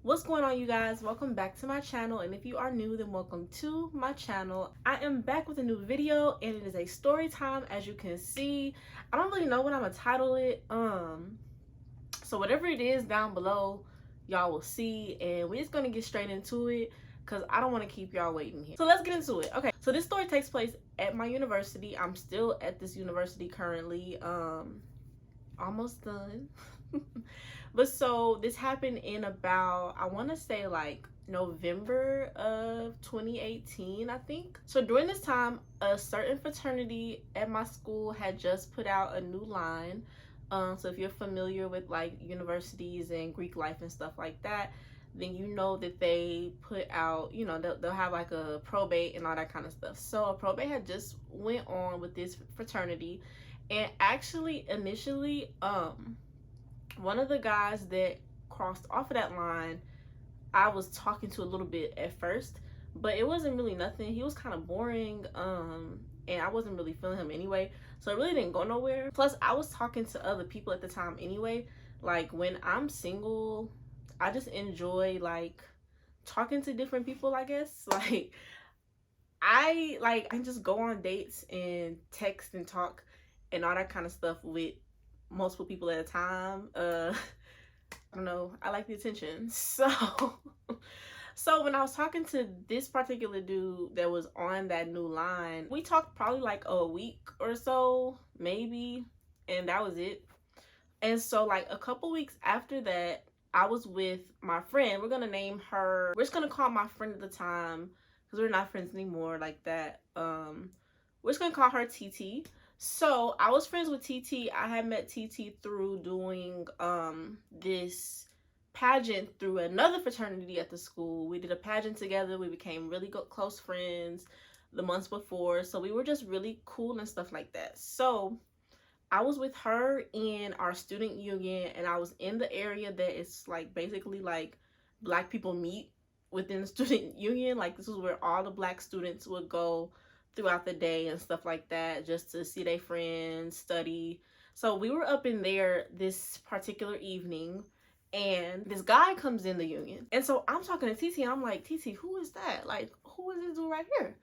What's going on, you guys? Welcome back to my channel, and if you are new, then welcome to my channel. I am back with a new video, and it is a story time. As you can see, I don't really know what I'm gonna title it, so whatever it is down below, y'all will see, and we're just gonna get straight into it because I don't want to keep y'all waiting here. So let's get into it. Okay, so this story takes place at my university. I'm still at this university currently, almost done. But so this happened in about, I want to say like November of 2018, I think. So during this time, a certain fraternity at my school had just put out a new line. So if you're familiar with like universities and Greek life and stuff like that, then you know that they put out, they'll have like a probate and all that kind of stuff. So a probate had just went on with this fraternity, and actually initially one of the guys that crossed off of that line, I was talking to a little bit at first, but it wasn't really nothing. He was kind of boring, and I wasn't really feeling him anyway, so it really didn't go nowhere. Plus, I was talking to other people at the time anyway. Like, when I'm single, I just enjoy like talking to different people, I guess. Like, I can just go on dates and text and talk and all that kind of stuff with multiple people at a time. I don't know, I like the attention. So when I was talking to this particular dude that was on that new line, we talked probably like a week or so, maybe, and that was it. And so like a couple weeks after that, I was with my friend. We're gonna name her, we're just gonna call my friend at the time, because we're not friends anymore like that. We're just gonna call her TT. So I was friends with TT. I had met TT through doing this pageant through another fraternity at the school. We did a pageant together. We became really close friends the months before. So we were just really cool and stuff like that. So I was with her in our student union, and I was in the area that it's like basically like black people meet within the student union. Like, this is where all the black students would go throughout the day and stuff like that, just to see their friends, study. So we were up in there this particular evening, and this guy comes in the union. And so I'm talking to TT, and I'm like, TT, who is that? Like, who is this dude right here?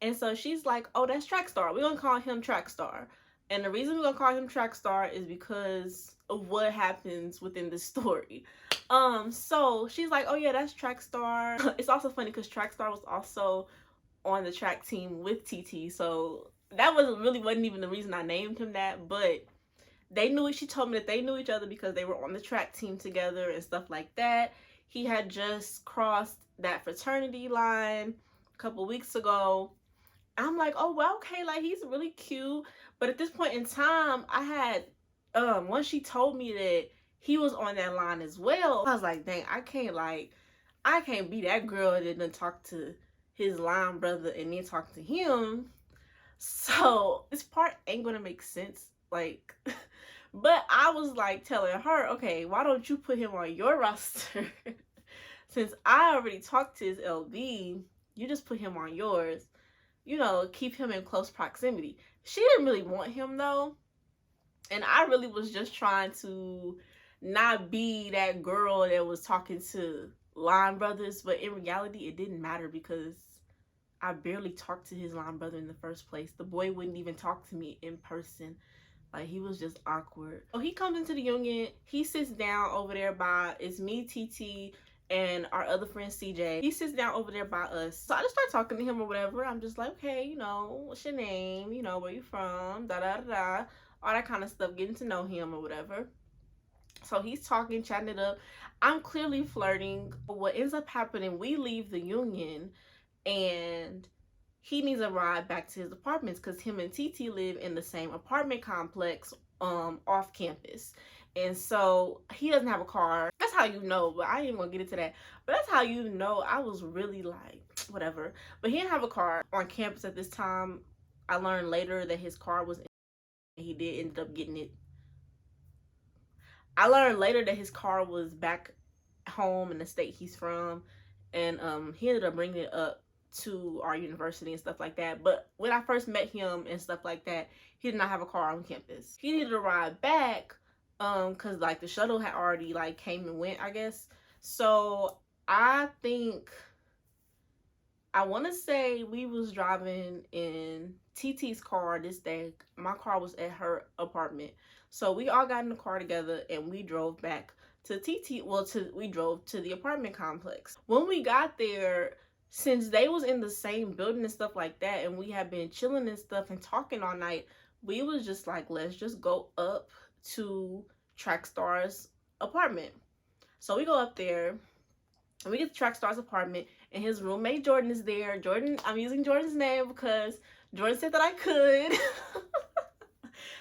And so she's like, oh, that's Trackstar. We're gonna call him Trackstar. And the reason we're gonna call him Trackstar is because of what happens within the story. So she's like, oh yeah, that's Trackstar. It's also funny because Trackstar was also on the track team with TT, so that wasn't even the reason I named him that, but they knew it. She told me that they knew each other because they were on the track team together and stuff like that. He had just crossed that fraternity line a couple weeks ago. I'm like, oh well, okay, like he's really cute. But at this point in time, I had once she told me that he was on that line as well, I was like, dang, I can't be that girl that didn't talk to his line brother and then talk to him. So this part ain't gonna make sense, like, but I was like telling her, okay, why don't you put him on your roster? Since I already talked to his LB, you just put him on yours, keep him in close proximity. She didn't really want him though, and I really was just trying to not be that girl that was talking to line brothers, but in reality it didn't matter because I barely talked to his line brother in the first place. The boy wouldn't even talk to me in person. Like, he was just awkward. So he comes into the union. He sits down over there by, it's me, TT, and our other friend CJ. He sits down over there by us. So I just start talking to him or whatever. I'm just like, okay, what's your name? Where you from? Da da da da. All that kind of stuff. Getting to know him or whatever. So he's talking, chatting it up. I'm clearly flirting. But what ends up happening, we leave the union, and he needs a ride back to his apartments because him and TT live in the same apartment complex off campus. And so he doesn't have a car. That's how you know, but I ain't gonna get into that. But that's how you know I was really like, whatever. But he didn't have a car on campus at this time. I learned later that his car was in, and he did end up getting it. I learned later that his car was back home in the state he's from, and he ended up bringing it up to our university and stuff like that. But when I first met him and stuff like that, he did not have a car on campus. He needed a ride back because like the shuttle had already like came and went, I guess. So I think I want to say we was driving in TT's car this day. My car was at her apartment. So we all got in the car together and we drove back to TT. Well, we drove to the apartment complex. When we got there, since they was in the same building and stuff like that, and we had been chilling and stuff and talking all night, we was just like, let's just go up to Trackstar's apartment. So we go up there and we get to Trackstar's apartment, and his roommate Jordan is there. Jordan, I'm using Jordan's name because Jordan said that I could.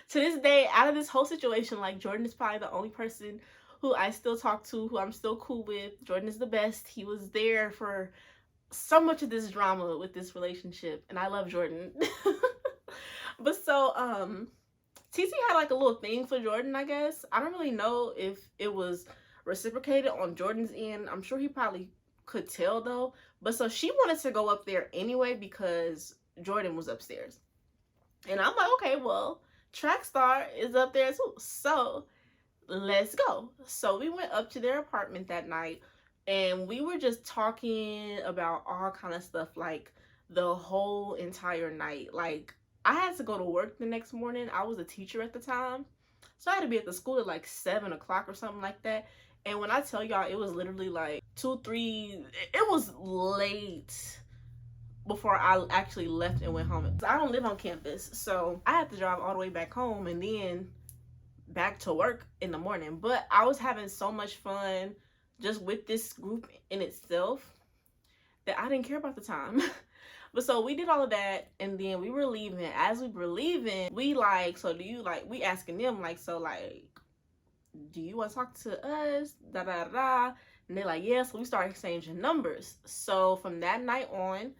To this day, out of this whole situation, like, Jordan is probably the only person who I still talk to, who I'm still cool with. Jordan is the best. He was there for so much of this drama with this relationship, and I love Jordan. But so, TC had like a little thing for Jordan, I guess. I don't really know if it was reciprocated on Jordan's end. I'm sure he probably could tell though. But so she wanted to go up there anyway because Jordan was upstairs. And I'm like, okay, well, Trackstar is up there too. So let's go. So we went up to their apartment that night and we were just talking about all kind of stuff, like the whole entire night. Like, I had to go to work the next morning. I was a teacher at the time, so I had to be at the school at like 7 o'clock or something like that. And when I tell y'all, it was literally like 2, 3, it was late before I actually left and went home. I don't live on campus, so I had to drive all the way back home and then back to work in the morning. But I was having so much fun just with this group in itself that I didn't care about the time. But so we did all of that, and then we were leaving. As we were leaving, we like, so do you like, we asking them like, so like, do you want to talk to us? Da da da. And they're like, yeah. So we start exchanging numbers. So from that night on,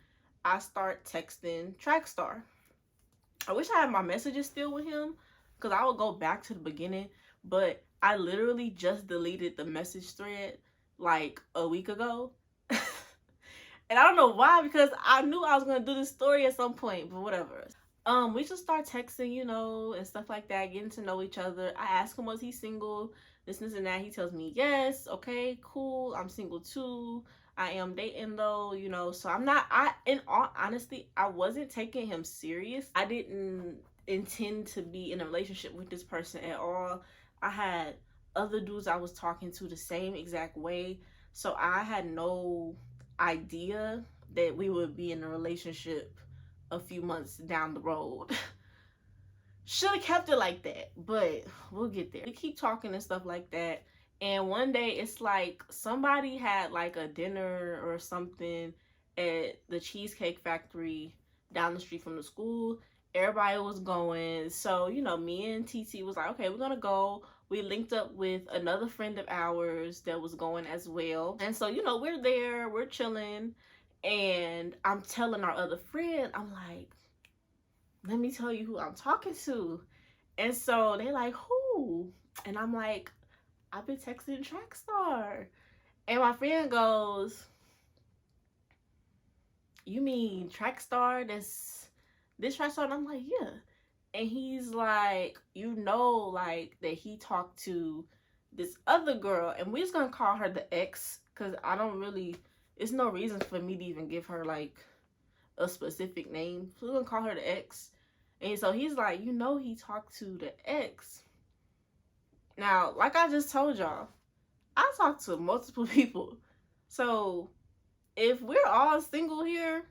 I start texting Trackstar. I wish I had my messages still with him, because I would go back to the beginning, but I literally just deleted the message thread like a week ago. And I don't know why, because I knew I was going to do this story at some point, but whatever. We just start texting, you know, and stuff like that, getting to know each other. I asked him, was he single? This and that. He tells me, yes. Okay, cool. I'm single too. I am dating though, you know, so I'm not, in all honesty, I wasn't taking him serious. I didn't intend to be in a relationship with this person at all. I had other dudes I was talking to the same exact way. So I had no idea that we would be in a relationship a few months down the road. Should have kept it like that, but we'll get there. We keep talking and stuff like that, and one day it's like somebody had like a dinner or something at the Cheesecake Factory down the street from the school. Everybody was going, so you know, me and TT was like, okay, we're gonna go. We linked up with another friend of ours that was going as well, and so you know, we're there, we're chilling, and I'm telling our other friend, I'm like, let me tell you who I'm talking to. And so they like, who? And I'm like, I've been texting Trackstar. And my friend goes, you mean Trackstar? This Trackstar? And I'm like, yeah. And he's like, you know, like that he talked to this other girl, and we're just gonna call her the ex, because I don't really, it's no reason for me to even give her like a specific name. So we're gonna call her the ex. And so he's like, you know, he talked to the ex. Now, like I just told y'all, I talked to multiple people. So if we're all single here,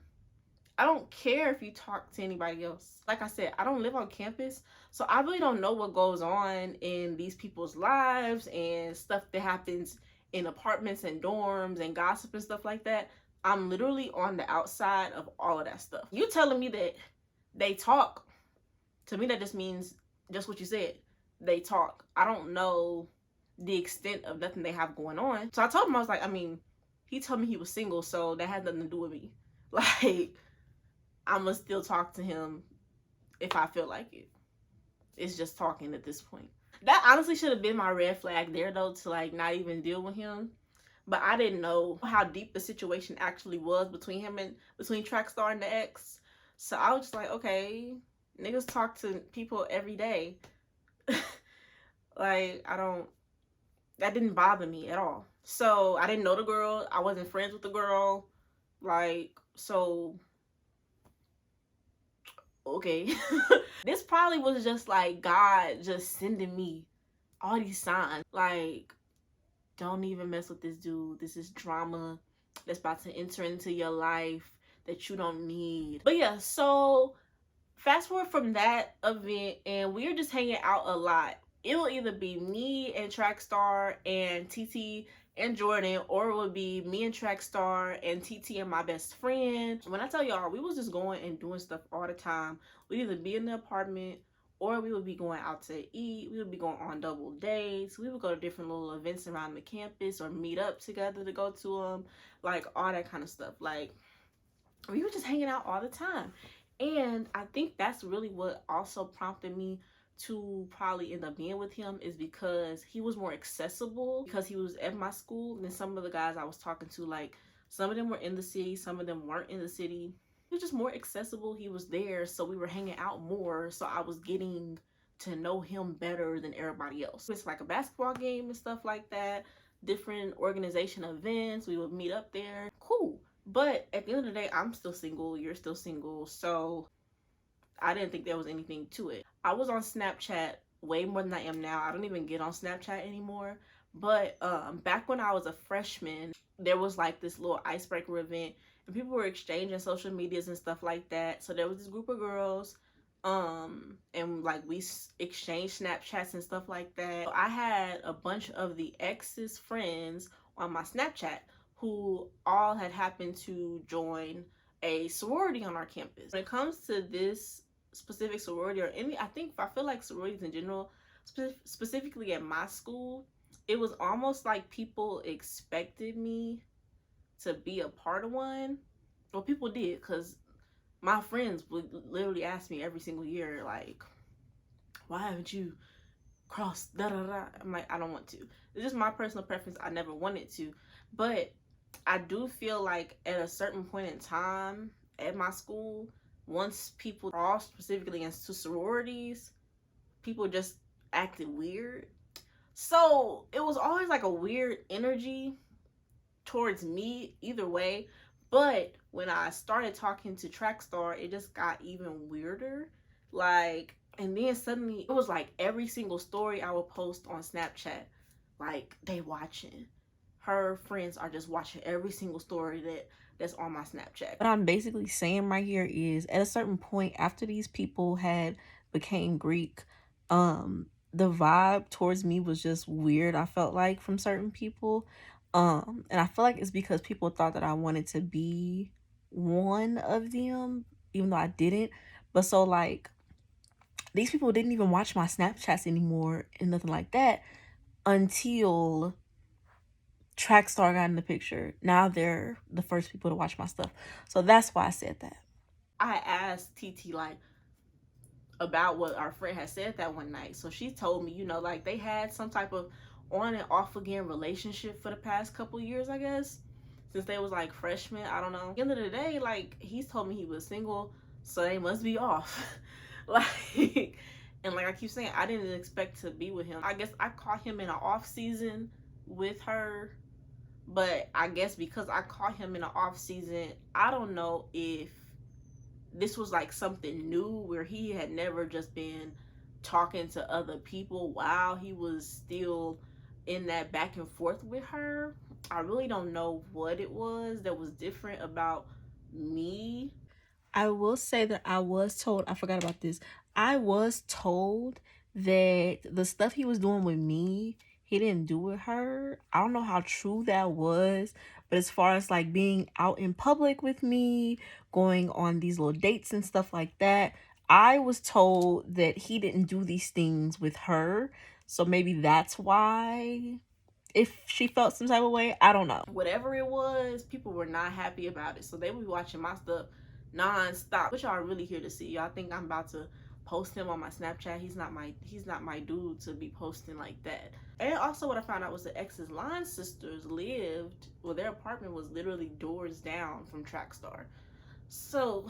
I don't care if you talk to anybody else. Like I said, I don't live on campus, so I really don't know what goes on in these people's lives and stuff that happens in apartments and dorms and gossip and stuff like that. I'm literally on the outside of all of that stuff. You telling me that they talk, to me that just means just what you said. They talk. I don't know the extent of nothing they have going on. So I told him, I was like, I mean, he told me he was single, so that has nothing to do with me. Like, I'ma still talk to him if I feel like it. It's just talking at this point. That honestly should have been my red flag there though, to like not even deal with him. But I didn't know how deep the situation actually was between Trackstar and the ex. So I was just like, okay, niggas talk to people every day. Like, I don't that didn't bother me at all. So I didn't know the girl. I wasn't friends with the girl. Like, so okay. This probably was just like God just sending me all these signs. Like, don't even mess with this dude. This is drama that's about to enter into your life that you don't need. But yeah, so fast forward from that event, and we were just hanging out a lot. It will either be me and Trackstar and TT and Jordan, or it would be me and Trackstar and TT and my best friend. When I tell y'all, we was just going and doing stuff all the time. We'd either be in the apartment, or we would be going out to eat. We would be going on double dates. We would go to different little events around the campus or meet up together to go to them, like all that kind of stuff. Like, we were just hanging out all the time. And I think that's really what also prompted me to probably end up being with him, is because he was more accessible, because he was at my school than some of the guys I was talking to. Like, some of them were in the city, some of them weren't in the city. He was just more accessible. He was there, so we were hanging out more. So I was getting to know him better than everybody else. It's like a basketball game and stuff like that, different organization events. We would meet up there. Cool. But at the end of the day, I'm still single, you're still single, so I didn't think there was anything to it. I was on Snapchat way more than I am now. I don't even get on Snapchat anymore. But back when I was a freshman, there was like this little icebreaker event, and people were exchanging social medias and stuff like that. So there was this group of girls, and like we exchanged Snapchats and stuff like that. So I had a bunch of the ex's friends on my Snapchat who all had happened to join a sorority on our campus. When it comes to this specific sorority, or any, I feel like sororities in general, specifically at my school, it was almost like people expected me to be a part of one. Well, people did, because my friends would literally ask me every single year, like, why haven't you crossed da da da? I'm like, I don't want to. It's just my personal preference. I never wanted to. But I do feel like at a certain point in time at my school, once people cross specifically into sororities, people just acted weird. So it was always like a weird energy towards me either way. But when I started talking to Trackstar, it just got even weirder. Like, and then suddenly it was like every single story I would post on Snapchat, like, they watching. Her friends are just watching every single story that's on my Snapchat. What I'm basically saying right here is, at a certain point after these people had became Greek, the vibe towards me was just weird, I felt like, from certain people. And I feel like it's because people thought that I wanted to be one of them, even though I didn't. But so like, these people didn't even watch my Snapchats anymore and nothing like that until Trackstar got in the picture. Now they're the first people to watch my stuff. So that's why I said that. I asked TT like about what our friend had said that one night. So she told me, like, they had some type of on and off again relationship for the past couple years, I guess, since they was like freshmen. I don't know. At the end of the day, like, he's told me he was single, so they must be off. Like, and like I keep saying, I didn't expect to be with him. I guess I caught him in an off season with her, but I guess because I caught him in an off season, I don't know if this was like something new where he had never just been talking to other people while he was still in that back and forth with her. I really don't know what it was that was different about me. I will say that I was told, I forgot about this. I was told that the stuff he was doing with me, he didn't do with her. I don't know how true that was, but as far as like being out in public with me, going on these little dates and stuff like that, I was told that he didn't do these things with her. So maybe that's why, if she felt some type of way, I don't know. Whatever it was, people were not happy about it. So they would be watching my stuff non-stop. What y'all really here to see? Y'all think I'm about to post him on my Snapchat? He's not my dude to be posting like that. And also what I found out was the ex's line sisters lived, well, their apartment was literally doors down from Trackstar. So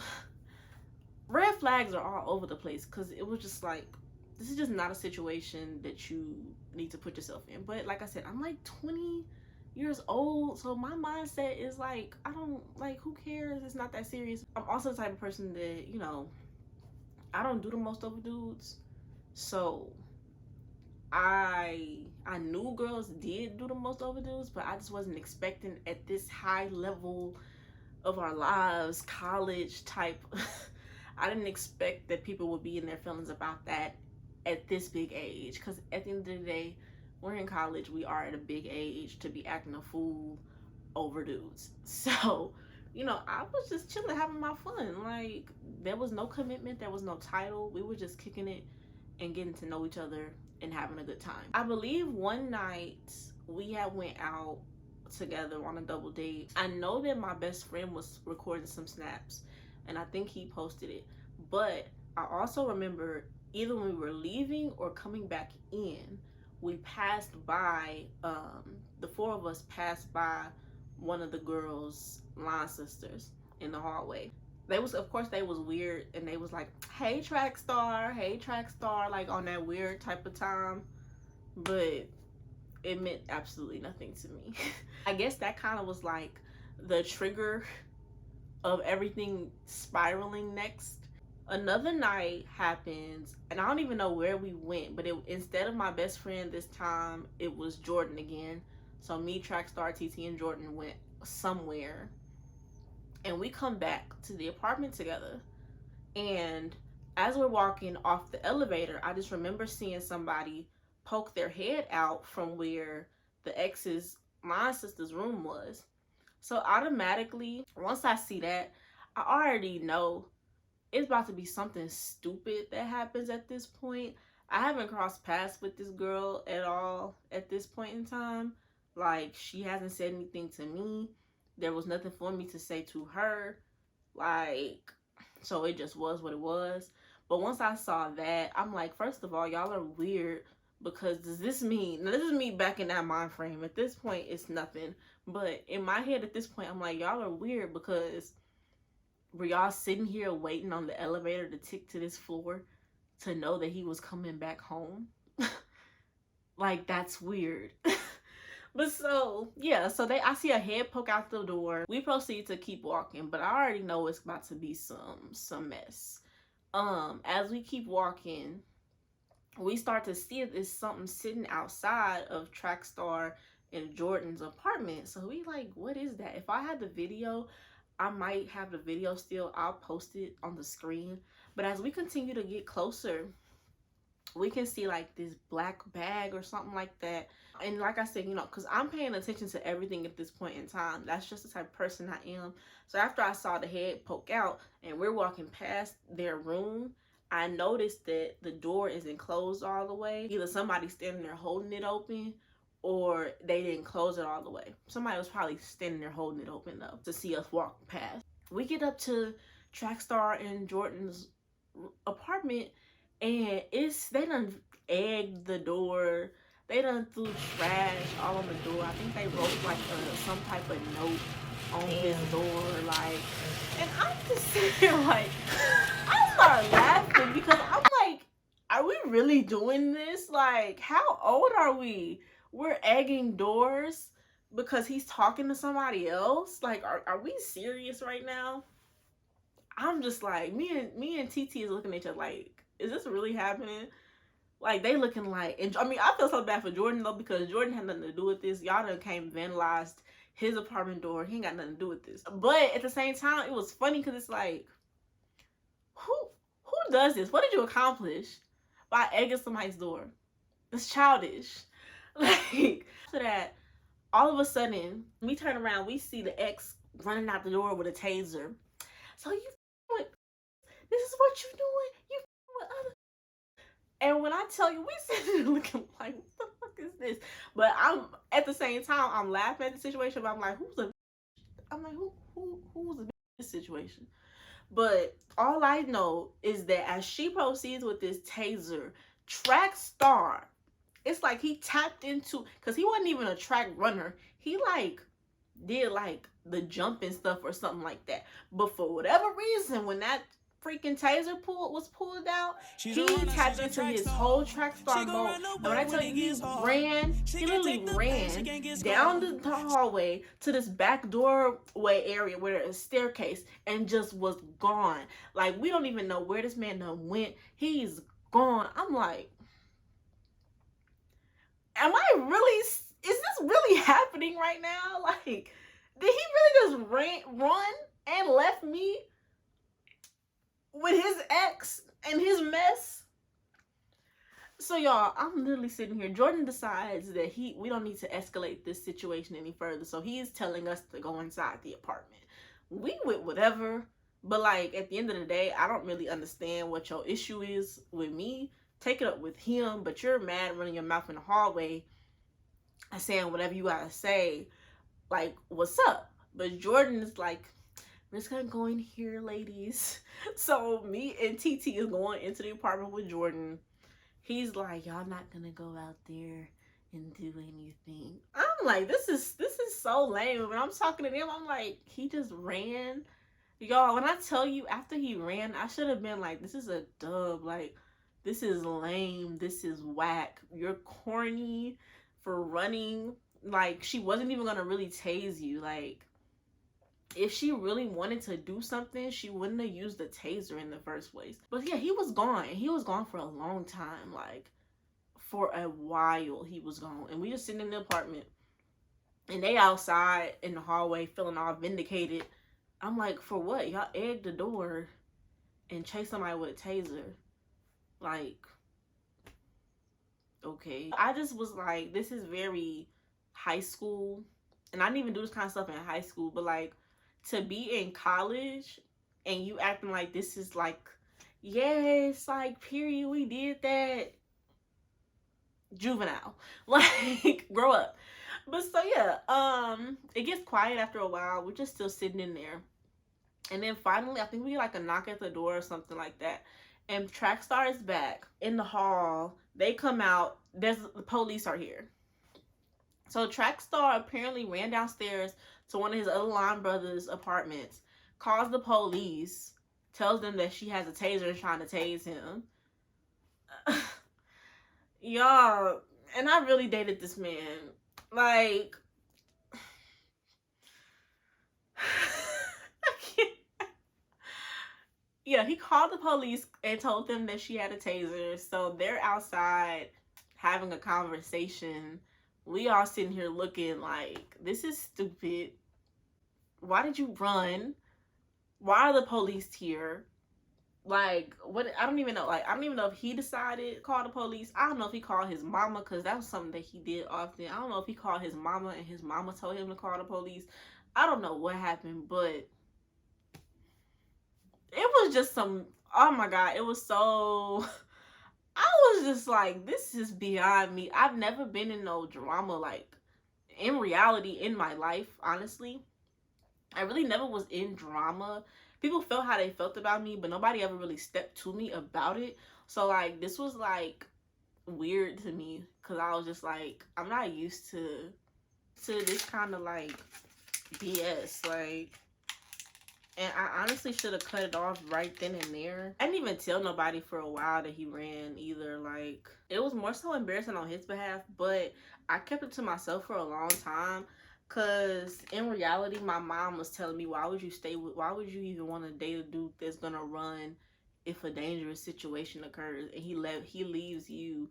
red flags are all over the place, because it was just like, this is just not a situation that you need to put yourself in. But like I said, I'm like 20 years old, so my mindset is like, I don't, like, who cares? It's not that serious. I'm also the type of person that, you know, I don't do the most over dudes. So I knew girls did do the most over dudes, but I just wasn't expecting at this high level of our lives, college type. I didn't expect that people would be in their feelings about that at this big age, because at the end of the day, we're in college, we are at a big age to be acting a fool over dudes. So, you know, I was just chilling, having my fun. Like, there was no commitment, there was no title. We were just kicking it and getting to know each other and having a good time. I believe one night we had went out together on a double date. I know that my best friend was recording some snaps, and I think he posted it. But I also remember either when we were leaving or coming back in, we passed by, the four of us passed by one of the girls' line sisters in the hallway. They was, of course, they was weird, and they was like, hey Trackstar, like on that weird type of time. But it meant absolutely nothing to me. I guess that kind of was like the trigger of everything spiraling next. Another night happens, and I don't even know where we went, but instead of my best friend this time, it was Jordan again. So me, Trackstar, TT, and Jordan went somewhere, and we come back to the apartment together. And as we're walking off the elevator, I just remember seeing somebody poke their head out from where the ex's, my sister's room was. So automatically, once I see that, I already know it's about to be something stupid that happens at this point. I haven't crossed paths with this girl at all at this point in time. Like, she hasn't said anything to me. There was nothing for me to say to her. Like, so it just was what it was. But once I saw that, I'm like, first of all, y'all are weird, because does this mean, now this is me back in that mind frame. At this point, it's nothing. But in my head at this point, I'm like, y'all are weird, because were y'all sitting here waiting on the elevator to tick to this floor to know that he was coming back home? Like, that's weird. But so, yeah, so I see a head poke out the door. We proceed to keep walking, but I already know it's about to be some mess. As we keep walking, we start to see there's something sitting outside of Trackstar and Jordan's apartment. So we like, what is that? If I had the video, I might have the video still. I'll post it on the screen. But as we continue to get closer, we can see like this black bag or something like that. And like I said, you know, because I'm paying attention to everything at this point in time. That's just the type of person I am. So after I saw the head poke out and we're walking past their room, I noticed that the door isn't closed all the way. Either somebody's standing there holding it open, or they didn't close it all the way. Somebody was probably standing there holding it open though to see us walk past. We get up to Trackstar and Jordan's apartment, and they done egged the door. They done threw trash all on the door. I think they wrote like some type of note on his door, like. And I'm just sitting here like, I start laughing because I'm like, are we really doing this? Like, how old are we? We're egging doors because he's talking to somebody else. Like, are we serious right now? I'm just like, me and TT is looking at each other like, is this really happening? Like, they looking like, and I mean, I feel so bad for Jordan though, because Jordan had nothing to do with this. Y'all done came vandalized his apartment door. He ain't got nothing to do with this. But at the same time, it was funny because it's like, who does this? What did you accomplish by egging somebody's door? It's childish. Like, so that all of a sudden, we turn around, we see the ex running out the door with a taser. So you, this is what you doing? You with other. And when I tell you, we sitting there looking like, what the fuck is this? But I'm, at the same time, I'm laughing at the situation, but I'm like, who's the this situation? But all I know is that as she proceeds with this taser, Trackstar, it's like he tapped into, because he wasn't even a track runner. He like did like the jump and stuff or something like that. But for whatever reason, when that freaking taser was pulled out, he tapped into his whole Trackstar mode. And when I tell you, he literally ran down the hallway to this back doorway area where there's a staircase and just was gone. Like, we don't even know where this man done went. He's gone. I'm like, am I really, is this really happening right now? Like, did he really just run and left me with his ex and his mess? So y'all, I'm literally sitting here. Jordan decides that we don't need to escalate this situation any further. So he is telling us to go inside the apartment. We with whatever, but like at the end of the day, I don't really understand what your issue is with me. Take it up with him, but you're mad running your mouth in the hallway and saying whatever you gotta say. Like, what's up? But Jordan is like, we're just gonna go in here, ladies. So me and TT is going into the apartment with Jordan. He's like, y'all not gonna go out there and do anything. I'm like, this is so lame. When I'm talking to them, I'm like, he just ran. Y'all, when I tell you, after he ran, I should have been like, this is a dub. Like, this is lame. This is whack. You're corny for running. Like, she wasn't even gonna really tase you. Like, if she really wanted to do something, she wouldn't have used the taser in the first place. But yeah, he was gone. And he was gone for a long time. Like, for a while, he was gone. And we just sitting in the apartment. And they outside in the hallway feeling all vindicated. I'm like, for what? Y'all egged the door and chased somebody with a taser. Like, okay. I just was like, this is very high school. And I didn't even do this kind of stuff in high school. But like, to be in college and you acting like this is like, yes, like, period, we did that. Juvenile. Like, grow up. But so yeah, it gets quiet after a while. We're just still sitting in there. And then finally, I think we get like a knock at the door or something like that. And Trackstar is back in the hall. They come out. The police are here. So Trackstar apparently ran downstairs to one of his other line brothers' apartments, calls the police, tells them that she has a taser and trying to tase him. Y'all, and I really dated this man. Like, I can't. Yeah, he called the police and told them that she had a taser. So they're outside having a conversation. We all sitting here looking like, this is stupid. Why did you run? Why are the police here? Like, what? I don't even know. Like, I don't even know if he decided to call the police. I don't know if he called his mama, because that was something that he did often. I don't know if he called his mama and his mama told him to call the police. I don't know what happened, but it was just some, oh my God, it was so, I was just like, this is beyond me. I've never been in no drama, like, in reality in my life, honestly. I really never was in drama. People felt how they felt about me, but nobody ever really stepped to me about it. So, like, this was, like, weird to me, because I was just like, I'm not used to this kind of, like, BS. Like, and I honestly should have cut it off right then and there. I didn't even tell nobody for a while that he ran either. Like, it was more so embarrassing on his behalf, but I kept it to myself for a long time. Because in reality, my mom was telling me, why would you even want to date a dude that's going to run if a dangerous situation occurs? And he leaves you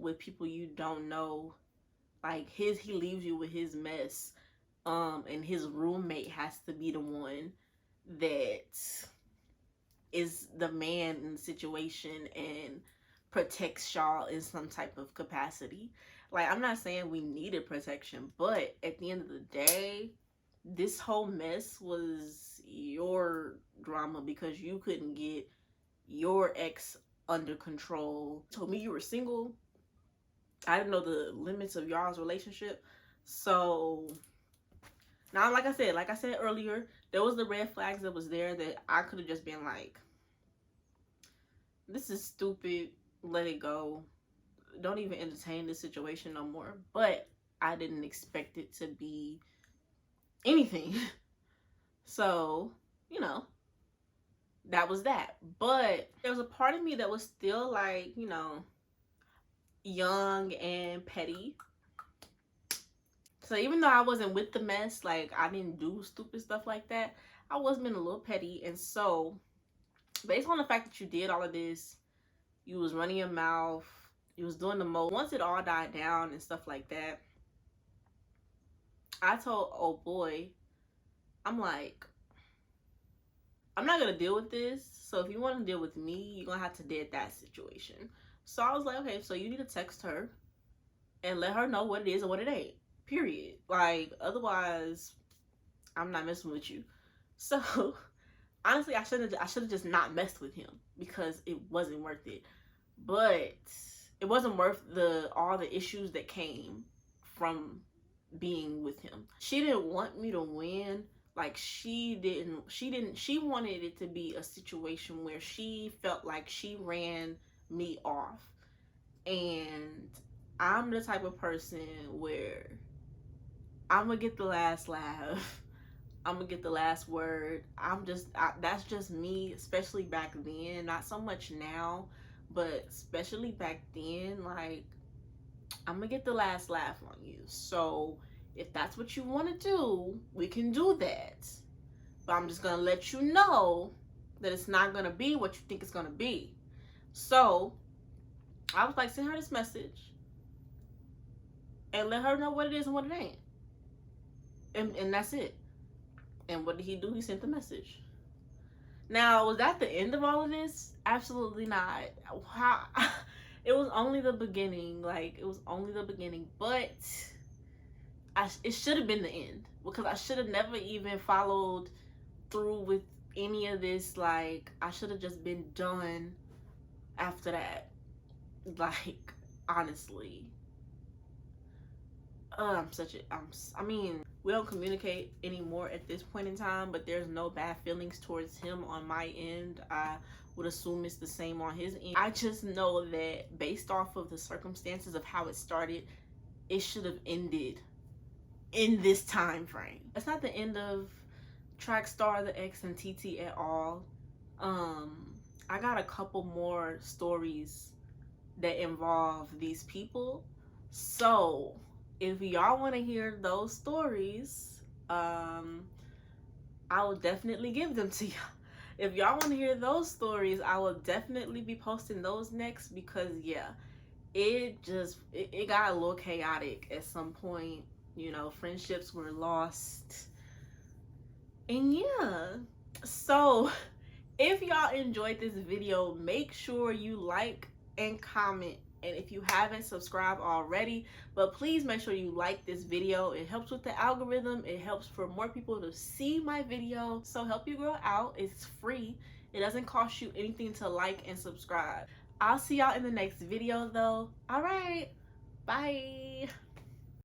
with people you don't know. Like, he leaves you with his mess. And his roommate has to be the one that is the man in the situation and protects y'all in some type of capacity. Like, I'm not saying we needed protection, but at the end of the day, this whole mess was your drama because you couldn't get your ex under control. Told me you were single. I didn't know the limits of y'all's relationship. So now, like I said earlier, there was the red flags that was there that I could have just been like, this is stupid, let it go. Don't even entertain this situation no more. But I didn't expect it to be anything. So, you know, that was that. But there was a part of me that was still like, you know, young and petty. So even though I wasn't with the mess, like I didn't do stupid stuff like that, I was being a little petty. And so based on the fact that you did all of this, you was running your mouth, you was doing the most. Once it all died down and stuff like that, I told oh boy, I'm like, I'm not gonna deal with this. So if you want to deal with me, you're gonna have to deal with that situation. So I was like, okay, so you need to text her and let her know what it is and what it ain't. Period. Like otherwise, I'm not messing with you. So honestly, I should have just not messed with him because it wasn't worth it. But it wasn't worth all the issues that came from being with him. She didn't want me to win. Like she wanted it to be a situation where she felt like she ran me off. And I'm the type of person where I'm gonna get the last laugh. I'm gonna get the last word. That's just me, especially back then. Not so much now, but especially back then. Like, I'm gonna get the last laugh on you. So, if that's what you want to do, we can do that. But I'm just gonna let you know that it's not gonna be what you think it's gonna be. So, I was like, send her this message and let her know what it is and what it ain't. And that's it. And what did he do? He sent the message. Now, was that the end of all of this? Absolutely not. How? It was only the beginning. Like, it was only the beginning. But it should have been the end. Because I should have never even followed through with any of this. Like, I should have just been done after that. Like, honestly. I mean, we don't communicate anymore at this point in time, but there's no bad feelings towards him on my end. I would assume it's the same on his end. I just know that based off of the circumstances of how it started, it should have ended in this time frame. It's not the end of Trackstar, the X, and TT at all. I got a couple more stories that involve these people. So if y'all want to hear those stories, I will definitely give them to y'all. If y'all want to hear those stories, I will definitely be posting those next because yeah, it got a little chaotic at some point. You know, friendships were lost. And yeah, so if y'all enjoyed this video, make sure you like and comment. And if you haven't, subscribed already. But please make sure you like this video. It helps with the algorithm. It helps for more people to see my video. So help you grow out. It's free. It doesn't cost you anything to like and subscribe. I'll see y'all in the next video though. All right. Bye.